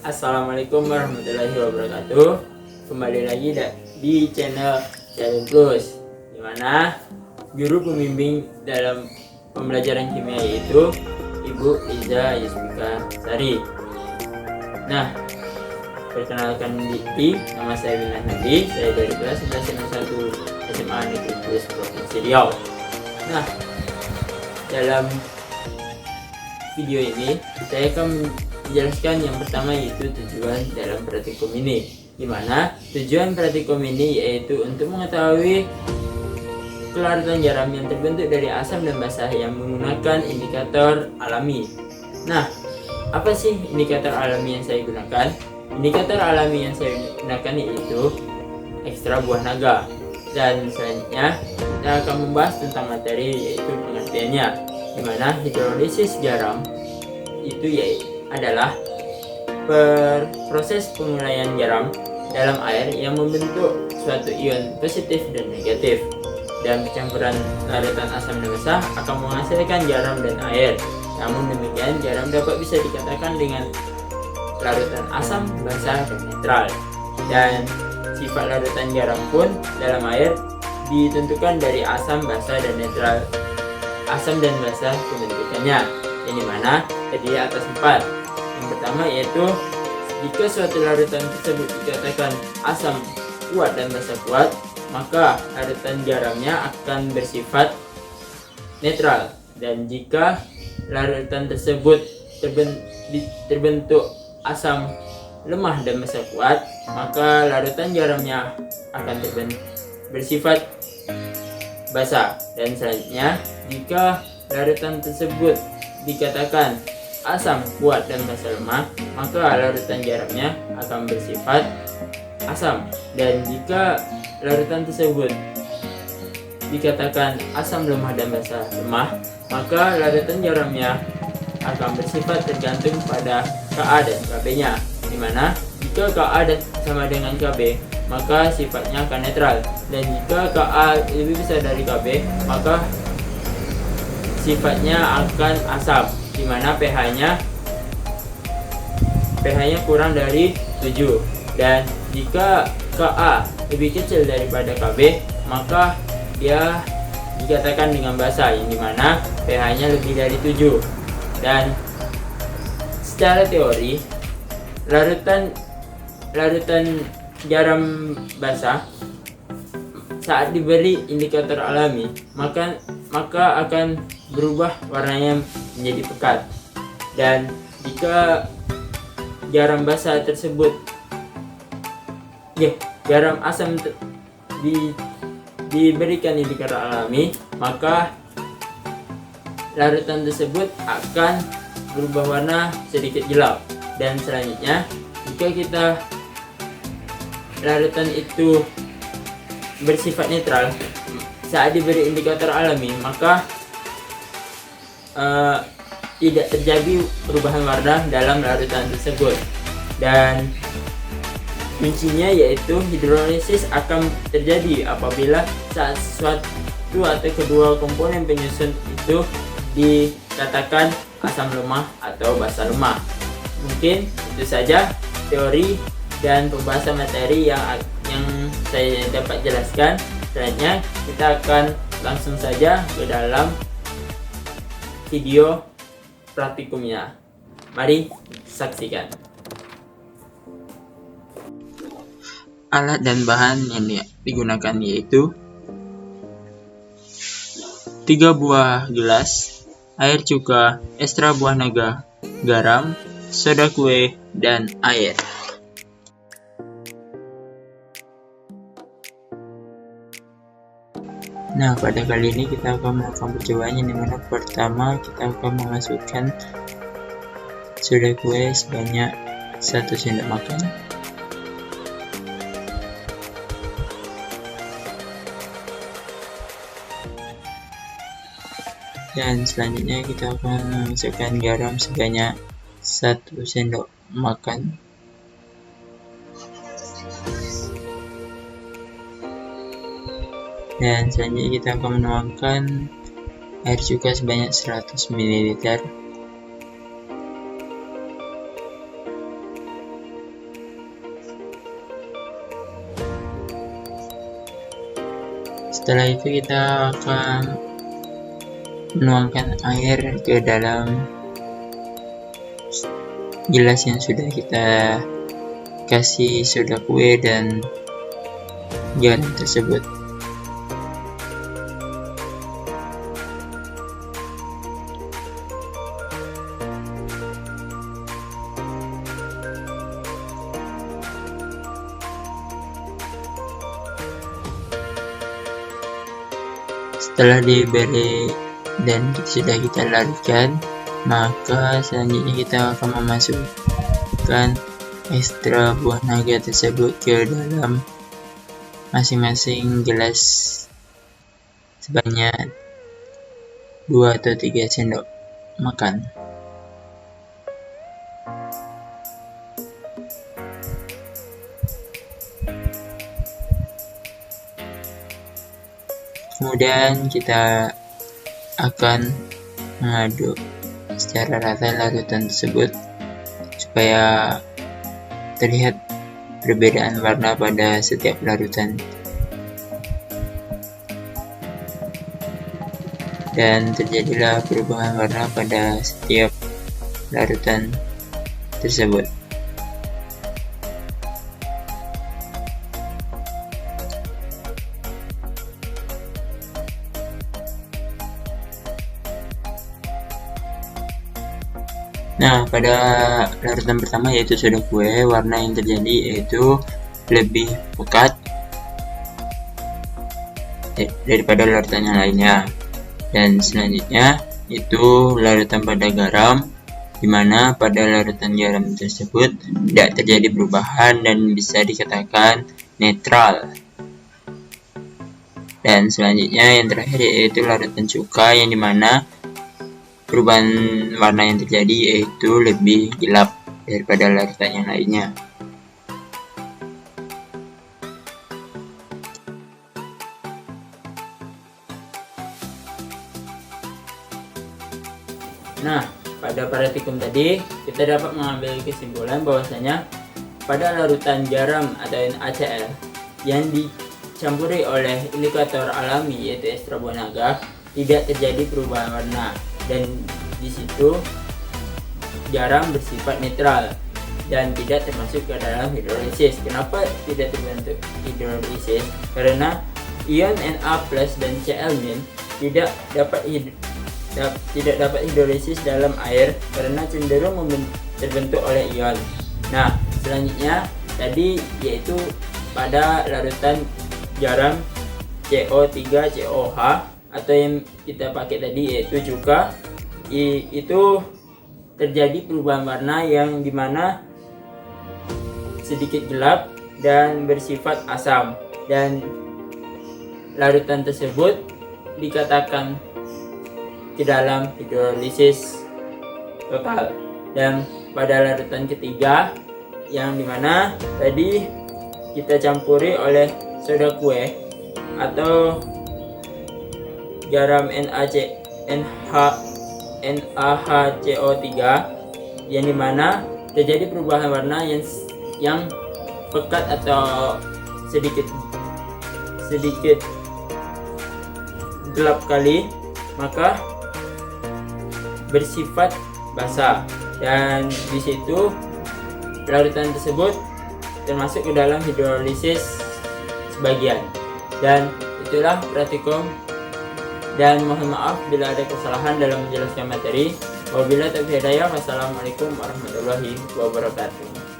Assalamualaikum warahmatullahi wabarakatuh. Kembali lagi di channel Jalan Plus, dimana guru pembimbing dalam pembelajaran kimia yaitu Ibu Liza Yusbika Sari. Nah, perkenalkan diri, nama saya Bina Nabi, saya dari kelas 11 SMA Negeri Plus Provinsi Riau. Nah, dalam video ini saya akan menjelaskan yang pertama yaitu tujuan dalam praktikum ini, dimana tujuan praktikum ini yaitu untuk mengetahui kelaratan garam yang terbentuk dari asam dan basa yang menggunakan indikator alami. Nah, apa sih indikator alami yang saya gunakan? Indikator alami yang saya gunakan yaitu ekstra buah naga. Dan selanjutnya kita akan membahas tentang materi yaitu pengertiannya, dimana hidrolisis garam itu adalah proses penguraian garam dalam air yang membentuk suatu ion positif dan negatif, dan percampuran larutan asam dan basa akan menghasilkan garam dan air. Namun demikian, garam dapat bisa dikatakan dengan larutan asam, basa, dan netral, dan sifat larutan garam pun dalam air ditentukan dari asam, basa, dan netral. Asam dan basa pembentukannya, yang dimana terdiri atas 4. Yang pertama yaitu jika suatu larutan tersebut dikatakan asam kuat dan basa kuat, maka larutan garamnya akan bersifat netral. Dan jika larutan tersebut terbentuk asam lemah dan basa kuat, maka larutan garamnya akan bersifat basa. Dan selanjutnya, jika larutan tersebut dikatakan asam kuat dan basa lemah, maka larutan garamnya akan bersifat asam. Dan jika larutan tersebut dikatakan asam lemah dan basa lemah, maka larutan garamnya akan bersifat tergantung pada Ka dan Kb-nya, dimana jika Ka sama dengan Kb, maka sifatnya akan netral, dan jika Ka lebih besar dari Kb, maka sifatnya akan asam, dimana pH-nya kurang dari 7. Dan jika Ka lebih kecil daripada Kb, maka dia dikatakan dengan basa, yang dimana pH-nya lebih dari 7. Dan secara teori, larutan garam basa saat diberi indikator alami maka akan berubah warnanya menjadi pekat. Dan jika garam basa tersebut garam asam diberikan indikator alami, maka larutan tersebut akan berubah warna sedikit gelap. Dan selanjutnya, jika larutan itu bersifat netral saat diberi indikator alami, maka tidak terjadi perubahan warna dalam larutan tersebut. Dan kuncinya yaitu hidrolisis akan terjadi apabila saat suatu atau kedua komponen penyusun itu dikatakan asam lemah atau basa lemah. Mungkin itu saja teori dan pembahasan materi yang saya dapat jelaskan. Selanjutnya kita akan langsung saja ke dalam video praktikumnya. Mari saksikan. Alat dan bahan yang digunakan yaitu 3 buah gelas, air cuka, ekstra buah naga, garam, soda kue, dan air. Nah, pada kali ini kita akan melakukan percobaan yang dimana pertama kita akan memasukkan soda kue sebanyak 1 sendok makan. Dan selanjutnya kita akan memasukkan garam sebanyak 1 sendok makan. Dan selanjutnya kita akan menuangkan air cuka sebanyak 100 ml. Setelah itu kita akan menuangkan air ke dalam gelas yang sudah kita kasih soda kue dan garam tersebut. Setelah diberi dan sudah kita larutkan, maka selanjutnya kita akan memasukkan ekstra buah naga tersebut ke dalam masing-masing gelas sebanyak 2 atau 3 sendok makan. Kemudian kita akan mengaduk secara rata larutan tersebut supaya terlihat perbedaan warna pada setiap larutan, dan terjadilah perubahan warna pada setiap larutan tersebut. Nah, pada larutan pertama yaitu soda kue, warna yang terjadi yaitu lebih pekat daripada larutan yang lainnya. Dan selanjutnya itu larutan pada garam, dimana pada larutan garam tersebut tidak terjadi perubahan dan bisa dikatakan netral. Dan selanjutnya yang terakhir yaitu larutan cuka, yang dimana perubahan warna yang terjadi yaitu lebih gelap daripada larutan yang lainnya. Nah, pada praktikum tadi kita dapat mengambil kesimpulan bahwasanya pada larutan garam atau NaCl yang dicampuri oleh indikator alami yaitu ekstra buah naga tidak terjadi perubahan warna, dan di situ garam bersifat netral dan tidak termasuk ke dalam hidrolisis. Kenapa tidak terbentuk hidrolisis? Karena ion Na+ dan Cl- tidak dapat hidrolisis dalam air karena cenderung terbentuk oleh ion. Nah, selanjutnya tadi yaitu pada larutan garam CO3COH atau yang kita pakai tadi yaitu cuka, itu terjadi perubahan warna yang dimana sedikit gelap dan bersifat asam, dan larutan tersebut dikatakan ke dalam hidrolisis total. Dan pada larutan ketiga yang dimana tadi kita campuri oleh soda kue atau garam NaHCO3, yang dimana terjadi perubahan warna yang pekat atau sedikit gelap kali, maka bersifat basah, dan di situ larutan tersebut termasuk ke dalam hidrolisis sebagian. Dan itulah praktikum, dan mohon maaf bila ada kesalahan dalam menjelaskan materi. Wabillahi taufiq hidayah. Wassalamualaikum warahmatullahi wabarakatuh.